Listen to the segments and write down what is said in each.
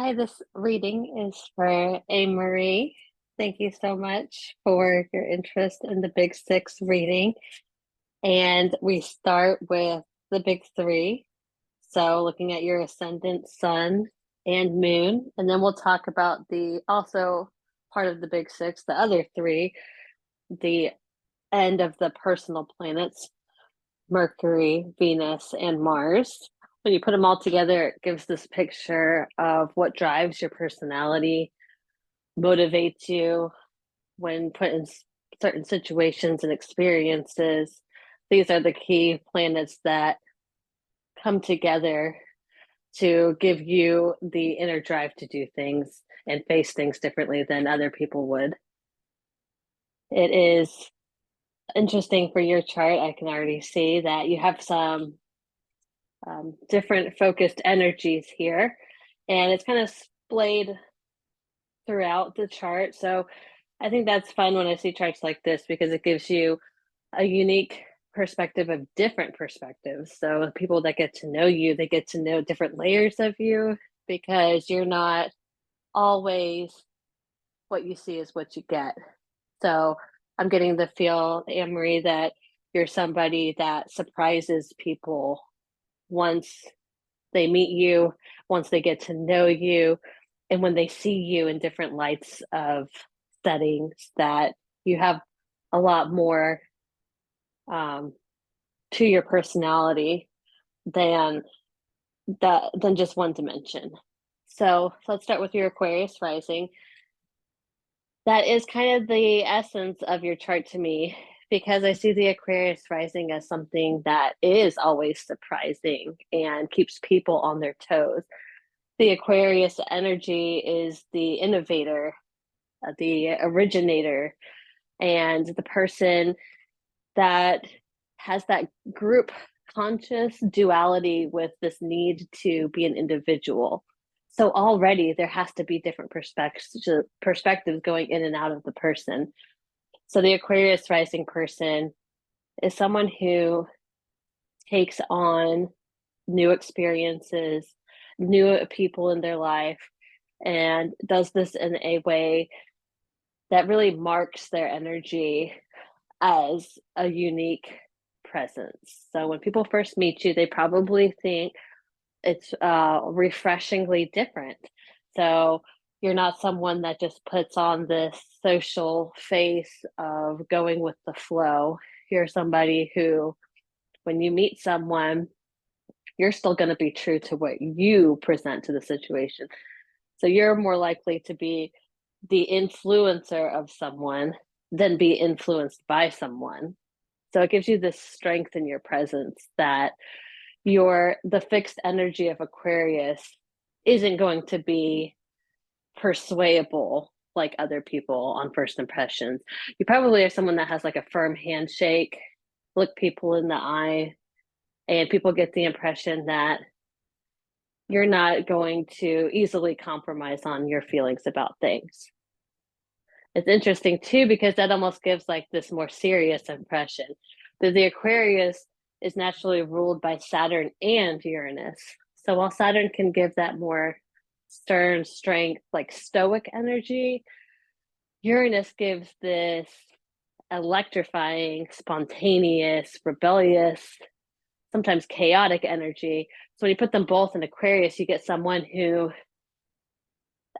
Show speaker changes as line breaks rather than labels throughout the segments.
Hi, this reading is for Aimarie. Thank you so much for your interest in the Big Six reading. And we start with the big three. So, looking at your ascendant, sun, and moon. And then we'll talk about the also part of the big six, the other three, the end of the personal planets, Mercury, Venus, and Mars. When you put them all together, it gives this picture of what drives your personality, motivates you when put in certain situations and experiences. These are the key planets that come together to give you the inner drive to do things and face things differently than other people would. It is interesting for your chart. I can already see that you have some different focused energies here, and it's kind of splayed throughout the chart. So I think that's fun when I see charts like this because it gives you a unique perspective of different perspectives. So people that get to know you, they get to know different layers of you because you're not always what you see is what you get. So I'm getting the feel, Anne-Marie, that you're somebody that surprises people once they meet you, once they get to know you, and when they see you in different lights of settings, that you have a lot more um, to your personality than than just one dimension. So let's start with your Aquarius rising. That is kind of the essence of your chart to me because I see the Aquarius rising as something that is always surprising and keeps people on their toes. The Aquarius energy is the innovator, the originator, and the person that has that group conscious duality with this need to be an individual. So already there has to be different perspectives going in and out of the person. So the Aquarius rising person is someone who takes on new experiences, new people in their life, and does this in a way that really marks their energy as a unique presence. So when people first meet you, they probably think it's refreshingly different. So you're not someone that just puts on this social face of going with the flow. You're somebody who, when you meet someone, you're still going to be true to what you present to the situation. So you're more likely to be the influencer of someone than be influenced by someone. So it gives you this strength in your presence that the fixed energy of Aquarius isn't going to be persuadable like other people on first impressions. You probably are someone that has like a firm handshake, look people in the eye, and people get the impression that you're not going to easily compromise on your feelings about things. It's interesting too because that almost gives like this more serious impression that the Aquarius is naturally ruled by Saturn and Uranus. So while Saturn can give that more stern strength, like stoic energy, Uranus gives this electrifying, spontaneous, rebellious, sometimes chaotic energy. So when you put them both in Aquarius, you get someone who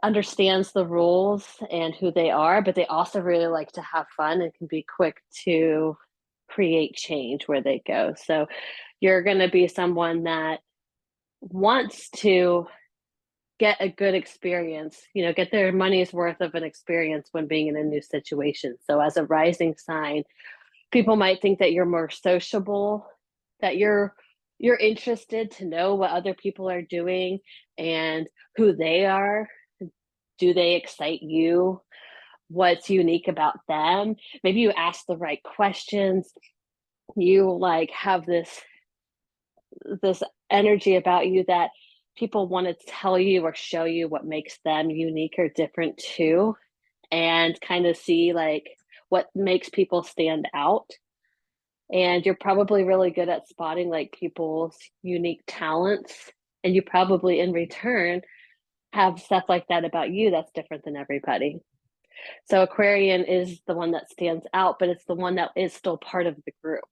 understands the rules and who they are, but they also really like to have fun and can be quick to create change where they go. So you're going to be someone that wants to get a good experience, get their money's worth of an experience when being in a new situation. So as a rising sign, people might think that you're more sociable, that you're interested to know what other people are doing and who they are. Do they excite you? What's unique about them? Maybe you ask the right questions. You like have this energy about you that people want to tell you or show you what makes them unique or different too, and kind of see like what makes people stand out. And you're probably really good at spotting like people's unique talents, and you probably in return have stuff like that about you that's different than everybody. So Aquarian is the one that stands out, but it's the one that is still part of the group.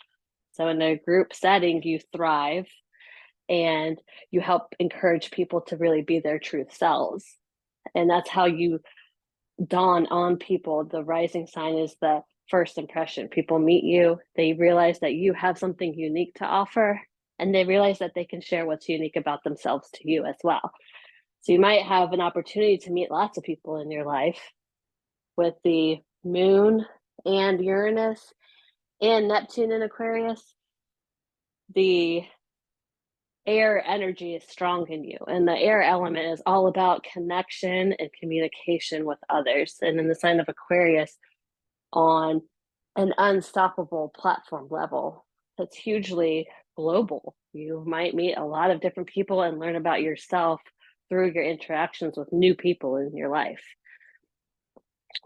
So in a group setting, you thrive and you help encourage people to really be their truth selves. And that's how you dawn on people. The rising sign is the first impression. People meet you, they realize that you have something unique to offer, and they realize that they can share what's unique about themselves to you as well. So you might have an opportunity to meet lots of people in your life with the moon and Uranus and Neptune in Aquarius. The air energy is strong in you, and the air element is all about connection and communication with others. And in the sign of Aquarius, on an unstoppable platform level that's hugely global. You might meet a lot of different people and learn about yourself through your interactions with new people in your life.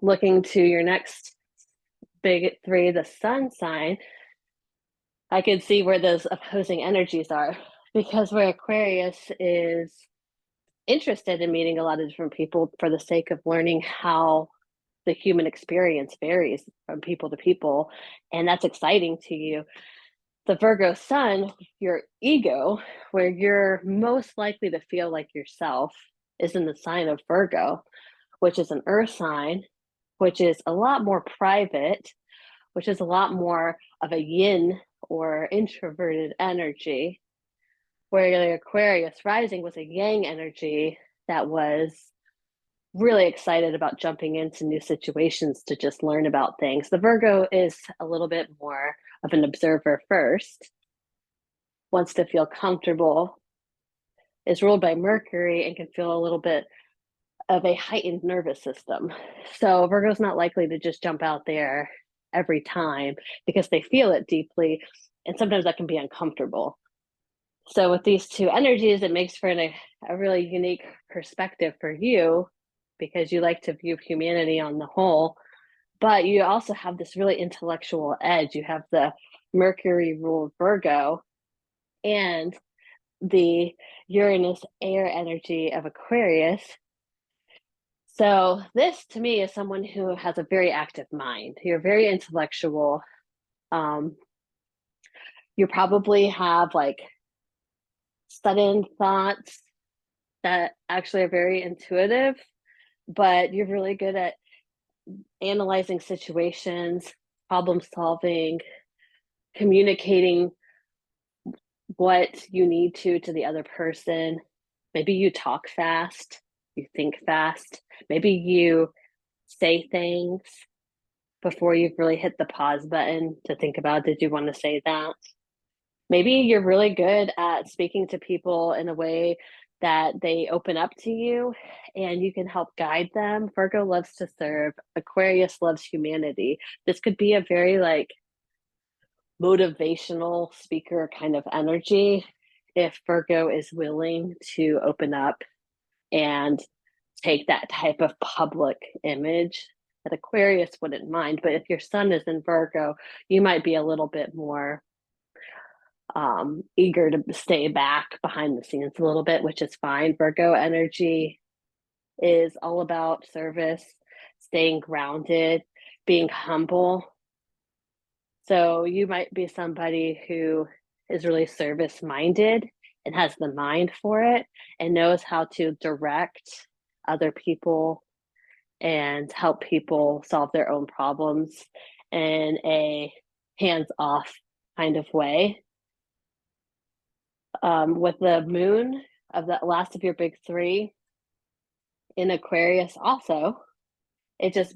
Looking to your next big three, the sun sign, I can see where those opposing energies are, because where Aquarius is interested in meeting a lot of different people for the sake of learning how the human experience varies from people to people, and that's exciting to you. The Virgo sun, your ego, where you're most likely to feel like yourself, is in the sign of Virgo, which is an earth sign, which is a lot more private, which is a lot more of a yin or introverted energy, where the Aquarius rising was a yang energy that was really excited about jumping into new situations to just learn about things. The Virgo is a little bit more of an observer first, wants to feel comfortable, is ruled by Mercury, and can feel a little bit of a heightened nervous system. So Virgo's not likely to just jump out there every time because they feel it deeply, and sometimes that can be uncomfortable. So with these two energies, it makes for a really unique perspective for you, because you like to view humanity on the whole, but you also have this really intellectual edge. You have the Mercury ruled Virgo and the Uranus air energy of Aquarius. So this to me is someone who has a very active mind. You're very intellectual. Um, you probably have like sudden thoughts that actually are very intuitive, but you're really good at analyzing situations, problem solving, communicating what you need to the other person. Maybe you talk fast, you think fast, maybe you say things before you've really hit the pause button to think about, did you want to say that? Maybe you're really good at speaking to people in a way that they open up to you and you can help guide them. Virgo loves to serve, Aquarius loves humanity. This could be a very like motivational speaker kind of energy if Virgo is willing to open up and take that type of public image that Aquarius wouldn't mind. But if your sun is in Virgo, you might be a little bit more eager to stay back behind the scenes a little bit, which is fine. Virgo energy is all about service, staying grounded, being humble. So you might be somebody who is really service minded and has the mind for it and knows how to direct other people and help people solve their own problems in a hands off kind of way. With the moon of the last of your big three in Aquarius, also, it just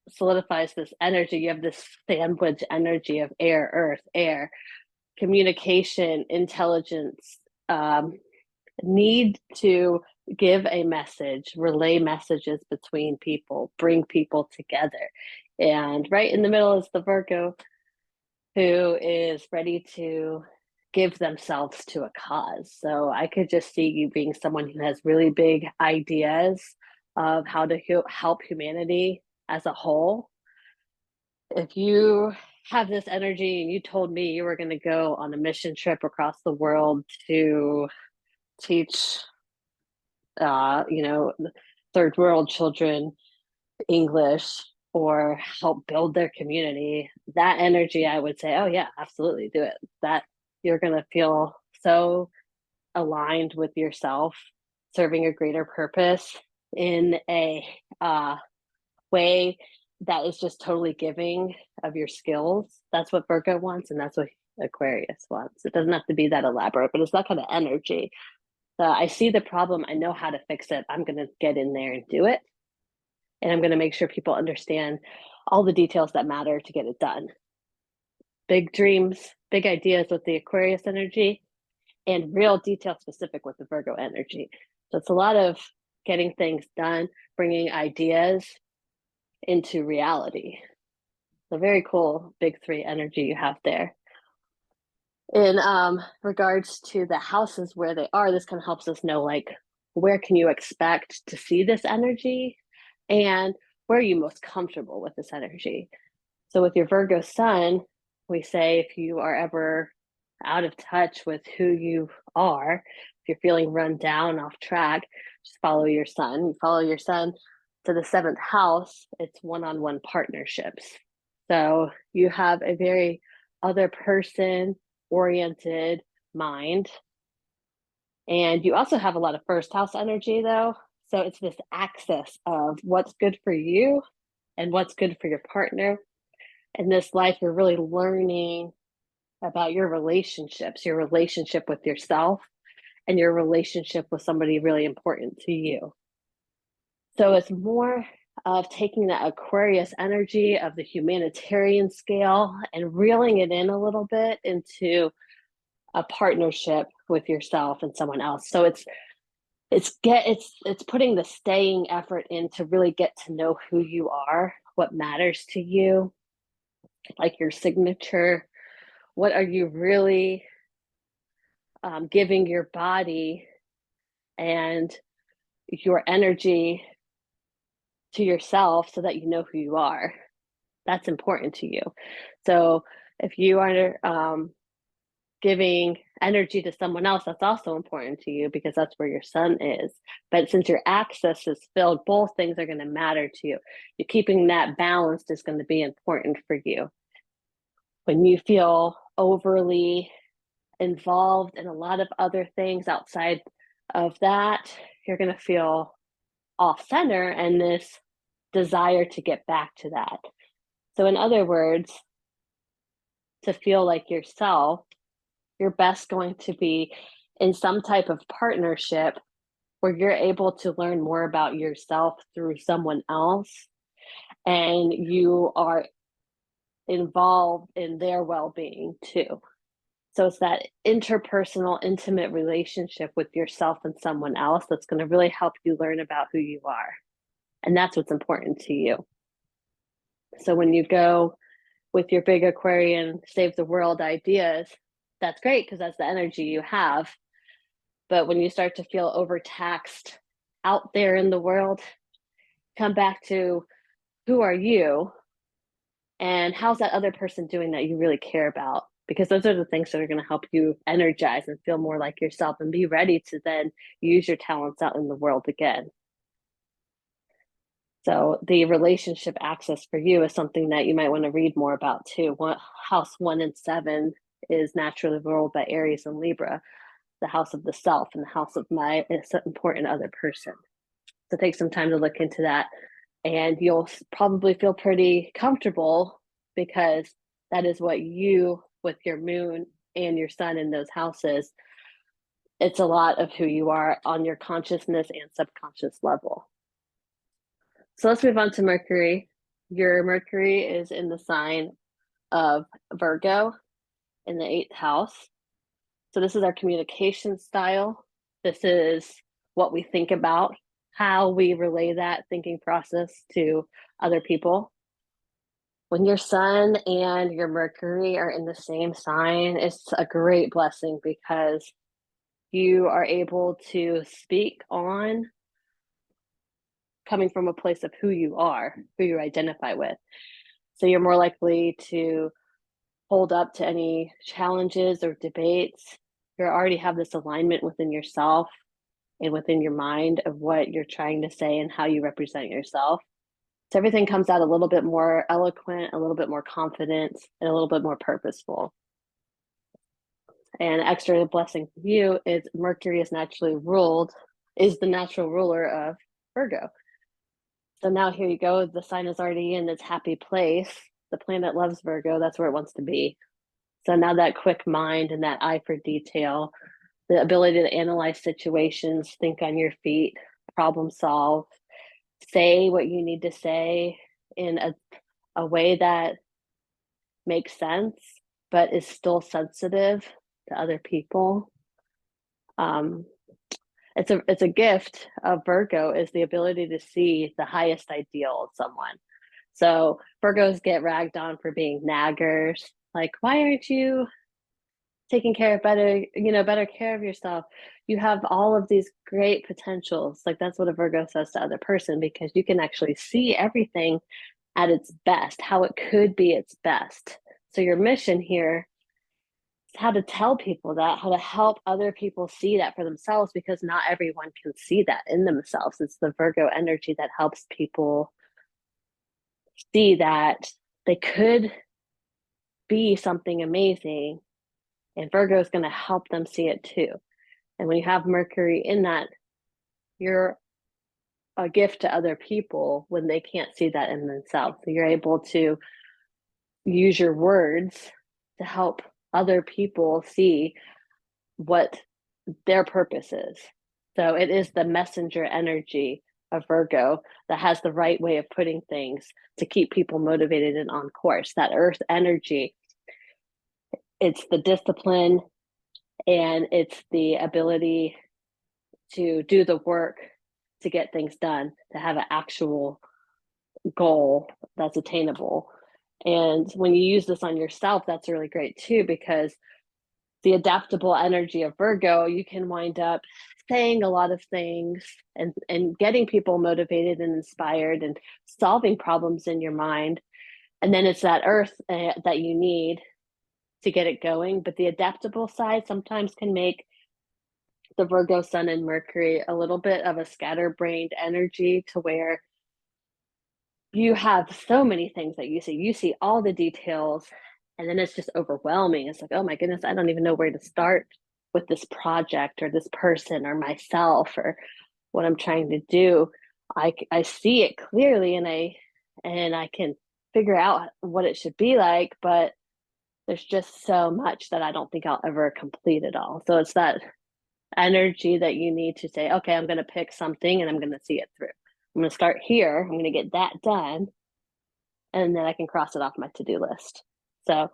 solidifies this energy. You have this sandwich energy of air, earth, air, communication, intelligence, need to give a message, relay messages between people, bring people together. And right in the middle is the Virgo, who is ready to give themselves to a cause. So I could just see you being someone who has really big ideas of how to help humanity as a whole. If you have this energy and you told me you were going to go on a mission trip across the world to teach third world children English or help build their community, that energy, I would say, oh, yeah, absolutely do it. That you're going to feel so aligned with yourself, serving a greater purpose in a way that is just totally giving of your skills. That's what Virgo wants, and that's what Aquarius wants. It doesn't have to be that elaborate, but it's that kind of energy. I see the problem, I know how to fix it. I'm going to get in there and do it. And I'm going to make sure people understand all the details that matter to get it done. Big dreams, big ideas with the Aquarius energy, and real detail specific with the Virgo energy. So it's a lot of getting things done, bringing ideas into reality. So very cool big three energy you have there. In regards to the houses where they are, this kind of helps us know, like, where can you expect to see this energy and where are you most comfortable with this energy. So with your Virgo sun, we say if you are ever out of touch with who you are, if you're feeling run down, off track, just follow your sun. You follow your sun to the seventh house, it's one-on-one partnerships. So you have a very other person oriented mind. And you also have a lot of first house energy, though. So it's this axis of what's good for you and what's good for your partner. In this life, you're really learning about your relationships, your relationship with yourself, and your relationship with somebody really important to you. So it's more of taking that Aquarius energy of the humanitarian scale and reeling it in a little bit into a partnership with yourself and someone else. So it's putting the staying effort in to really get to know who you are, what matters to you, like your signature. What are you really giving your body and your energy to yourself so that you know who you are? That's important to you. So if you are giving energy to someone else, that's also important to you because that's where your sun is. But since your axis is filled, both things are going to matter to you. You're keeping that balanced is going to be important for you. When you feel overly involved in a lot of other things outside of that, you're going to feel off center and this desire to get back to that. So, in other words, to feel like yourself, you're best going to be in some type of partnership where you're able to learn more about yourself through someone else and you are involved in their well-being too. So it's that interpersonal, intimate relationship with yourself and someone else that's going to really help you learn about who you are. And that's what's important to you. So when you go with your big Aquarian save the world ideas, that's great because that's the energy you have. But when you start to feel overtaxed out there in the world, come back to who are you and how's that other person doing that you really care about? Because those are the things that are going to help you energize and feel more like yourself and be ready to then use your talents out in the world again. So the relationship access for you is something that you might want to read more about too. House 1 and 7 is naturally ruled by Aries and Libra, the house of the self, and the house of my important other person. So take some time to look into that, and you'll probably feel pretty comfortable because that is what you, with your moon and your sun in those houses, it's a lot of who you are on your consciousness and subconscious level. So let's move on to Mercury. Your Mercury is in the sign of Virgo in the 8th house. So this is our communication style. This is what we think about, how we relay that thinking process to other people. When your sun and your Mercury are in the same sign, it's a great blessing because you are able to speak on coming from a place of who you are, who you identify with. So you're more likely to hold up to any challenges or debates. You already have this alignment within yourself. and within your mind of what you're trying to say and how you represent yourself. So everything comes out a little bit more eloquent, a little bit more confident, and a little bit more purposeful. And extra blessing for you is Mercury is the natural ruler of Virgo. So now here you go, the sign is already in its happy place. The planet loves Virgo, that's where it wants to be. So now that quick mind and that eye for detail, the ability to analyze situations, think on your feet, problem solve, say what you need to say in a way that makes sense, but is still sensitive to other people. It's a gift of Virgo is the ability to see the highest ideal of someone. So Virgos get ragged on for being naggers. Like, why aren't you taking care of better care of yourself? You have all of these great potentials. Like that's what a Virgo says to other person, because you can actually see everything at its best, how it could be its best. So your mission here is how to tell people that, how to help other people see that for themselves, because not everyone can see that in themselves. It's the Virgo energy that helps people see that they could be something amazing, and Virgo is going to help them see it too. And when you have Mercury in that, you're a gift to other people when they can't see that in themselves. So you're able to use your words to help other people see what their purpose is. So it is the messenger energy of Virgo that has the right way of putting things to keep people motivated and on course. That earth energy, it's the discipline and it's the ability to do the work to get things done, to have an actual goal that's attainable. And when you use this on yourself, that's really great too, because the adaptable energy of Virgo, you can wind up saying a lot of things and getting people motivated and inspired and solving problems in your mind. And then it's that earth that you need to get it going. But the adaptable side sometimes can make the Virgo Sun and Mercury a little bit of a scatterbrained energy, to where you have so many things that you see all the details, and then it's just overwhelming. It's like, oh my goodness, I don't even know where to start with this project or this person or myself or what I'm trying to do. I see it clearly, and I can figure out what it should be like, but there's just so much that I don't think I'll ever complete it all. So it's that energy that you need to say, okay, I'm going to pick something and I'm going to see it through. I'm going to start here. I'm going to get that done, and then I can cross it off my to-do list. So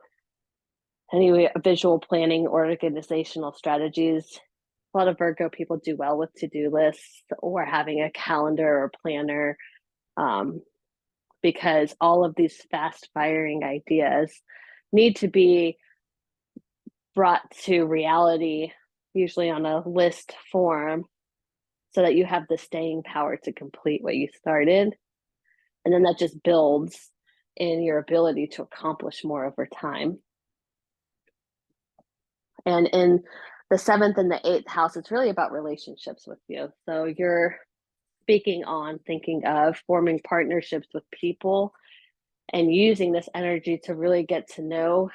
anyway, visual planning or organizational strategies. A lot of Virgo people do well with to-do lists or having a calendar or planner, because all of these fast firing ideas need to be brought to reality, usually on a list form, so that you have the staying power to complete what you started. And then that just builds in your ability to accomplish more over time. And in the 7th and the 8th house, it's really about relationships with you. So you're thinking of forming partnerships with people and using this energy to really get to know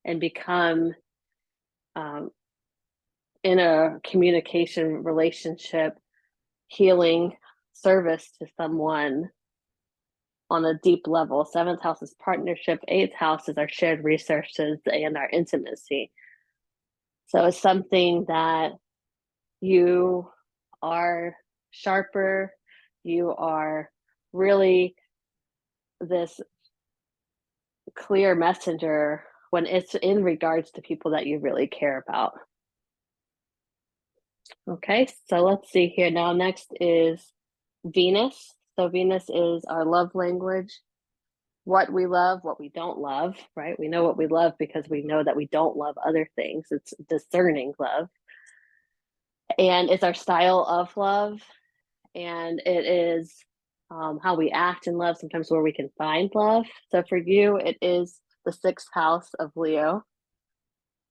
and become in a communication relationship, healing service to someone on a deep level. 7th house is partnership, 8th house is our shared resources and our intimacy. So it's something that you are sharper, you are really this clear messenger when it's in regards to people that you really care about. Okay, so let's see here. Now, next is Venus. So Venus is our love language, what we love, what we don't love, right? We know what we love because we know that we don't love other things. It's discerning love. And it's our style of love. And it is how we act in love, sometimes where we can find love. So for you, it is the 6th house of Leo.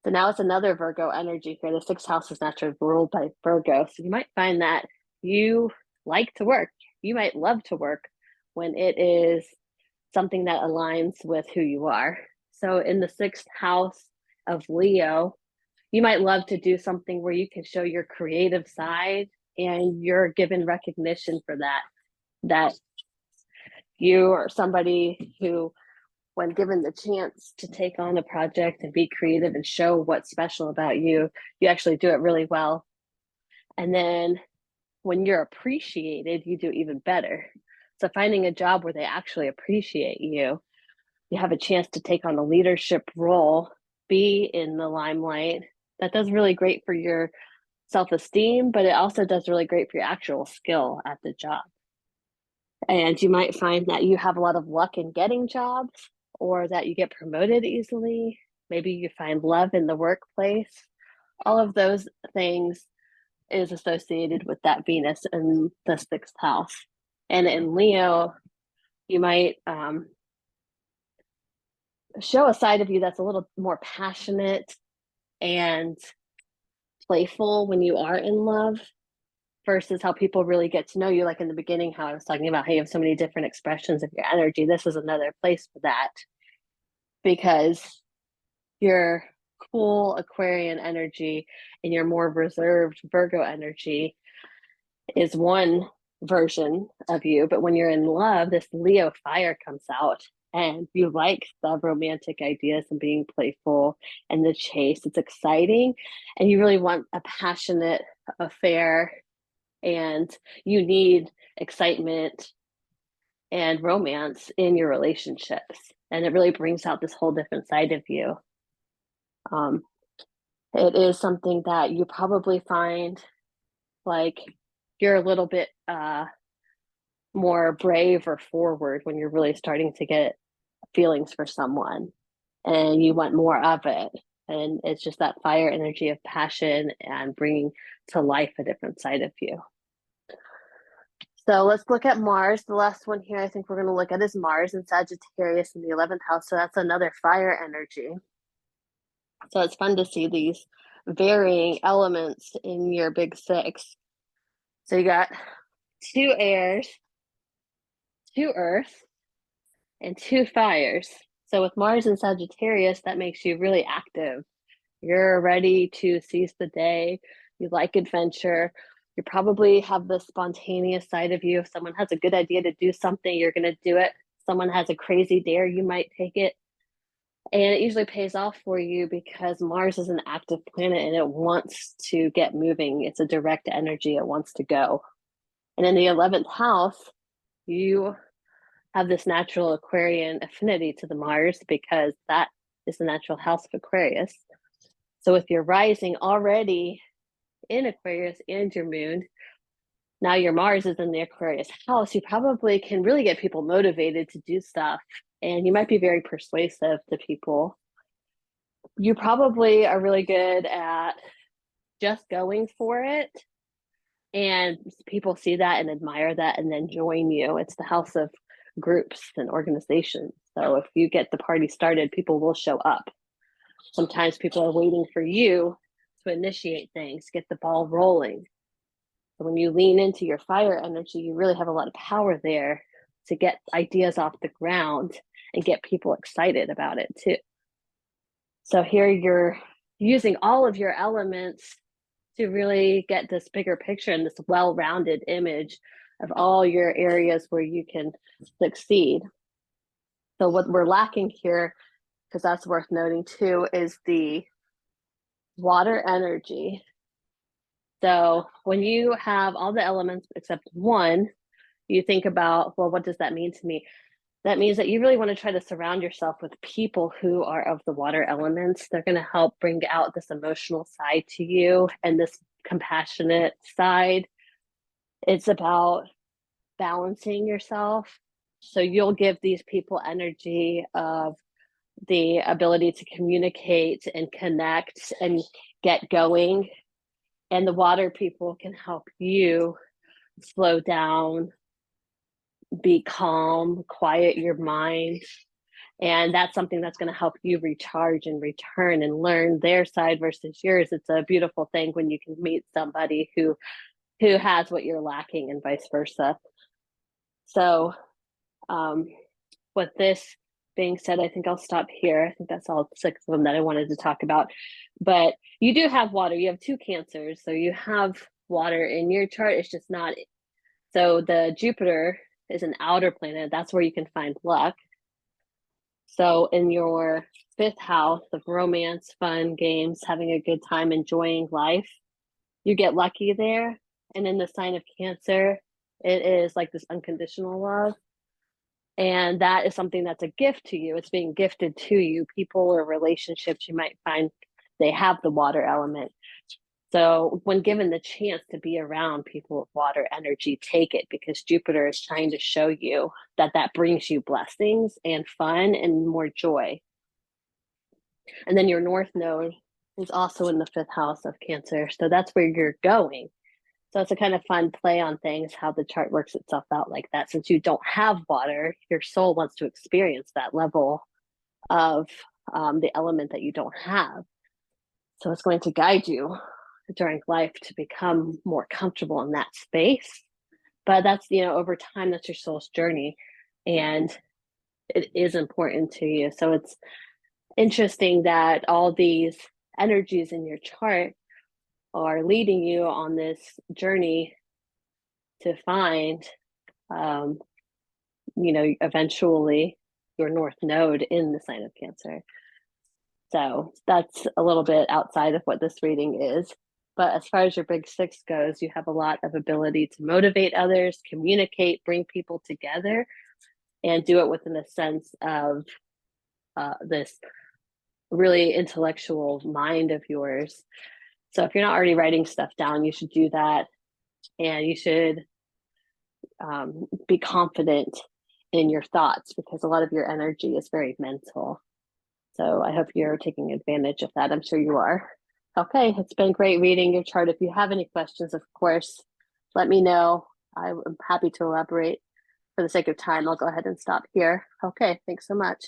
So now it's another Virgo energy here. The sixth house is naturally ruled by Virgo. So you might find that you like to work. You might love to work when it is something that aligns with who you are. So in the sixth house of Leo, you might love to do something where you can show your creative side and you're given recognition for that. That you are somebody who, when given the chance to take on a project and be creative and show what's special about you, you actually do it really well. And then when you're appreciated, you do even better. So finding a job where they actually appreciate you, you have a chance to take on a leadership role, be in the limelight. That does really great for your self-esteem, but it also does really great for your actual skill at the job. And you might find that you have a lot of luck in getting jobs or that you get promoted easily. Maybe you find love in the workplace. All of those things is associated with that Venus in the sixth house. And in Leo, you might show a side of you that's a little more passionate and playful when you are in love versus how people really get to know you. Like in the beginning, how I was talking about how you have so many different expressions of your energy. This is another place for that because your cool Aquarian energy and your more reserved Virgo energy is one version of you. But when you're in love, this Leo fire comes out and you like the romantic ideas and being playful and the chase. It's exciting. And you really want a passionate affair and you need excitement and romance in your relationships. And it really brings out this whole different side of you. It is something that you probably find like you're a little bit more brave or forward when you're really starting to get feelings for someone and you want more of it. And it's just that fire energy of passion and bringing to life a different side of you. So let's look at Mars. The last one here I think we're going to look at is Mars in Sagittarius in the 11th house. So that's another fire energy. So it's fun to see these varying elements in your big six. So you got 2 airs, 2 earth, and 2 fires. So with Mars in Sagittarius, that makes you really active. You're ready to seize the day. You like adventure. You probably have the spontaneous side of you. If someone has a good idea to do something, you're going to do it. Someone has a crazy dare, you might take it. And it usually pays off for you because Mars is an active planet and it wants to get moving. It's a direct energy, it wants to go. And in the 11th house, you have this natural Aquarian affinity to the Mars because that is the natural house of Aquarius. So with your rising already in Aquarius and your moon, now your Mars is in the Aquarius house, you probably can really get people motivated to do stuff. And you might be very persuasive to people. You probably are really good at just going for it. And people see that and admire that and then join you. It's the house of groups and organizations. So if you get the party started, people will show up. Sometimes people are waiting for you to initiate things, get the ball rolling. So when you lean into your fire energy, you really have a lot of power there to get ideas off the ground and get people excited about it too. So here you're using all of your elements to really get this bigger picture and this well-rounded image of all your areas where you can succeed. So what we're lacking here, because that's worth noting too, is the water energy. So when you have all the elements except one, you think about, well, what does that mean to me? That means that you really want to try to surround yourself with people who are of the water elements. They're going to help bring out this emotional side to you and this compassionate side. It's about balancing yourself. So you'll give these people energy of the ability to communicate and connect and get going. And the water people can help you slow down, be calm, quiet your mind, And that's something that's going to help you recharge and return and learn their side versus yours. It's a beautiful thing when you can meet somebody who has what you're lacking and vice versa. So, um, with this being said, I think I'll stop here. I think that's all 6 of them that I wanted to talk about. But you do have water. You have 2 cancers, so you have water in your chart. It's just not. So the Jupiter is an outer planet. That's where you can find luck. So in your 5th house of romance, fun, games, having a good time, enjoying life, you get lucky there. And in the sign of Cancer, it is like this unconditional love. And that is something that's a gift to you. It's being gifted to you. People or relationships, you might find they have the water element. So when given the chance to be around people with water energy, take it, because Jupiter is trying to show you that that brings you blessings and fun and more joy. And then your North Node is also in the 5th house of Cancer. So that's where you're going. So it's a kind of fun play on things, how the chart works itself out like that. Since you don't have water, your soul wants to experience that level of the element that you don't have. So it's going to guide you during life to become more comfortable in that space. But that's, over time, that's your soul's journey. And it is important to you. So it's interesting that all these energies in your chart are leading you on this journey to find, eventually your North Node in the sign of Cancer. So that's a little bit outside of what this reading is. But as far as your big 6 goes, you have a lot of ability to motivate others, communicate, bring people together, and do it within a sense of this really intellectual mind of yours. So if you're not already writing stuff down, you should do that. And you should be confident in your thoughts, because a lot of your energy is very mental. So I hope you're taking advantage of that. I'm sure you are. Okay, it's been great reading your chart. If you have any questions, of course, let me know. I'm happy to elaborate. For the sake of time, I'll go ahead and stop here. Okay, thanks so much.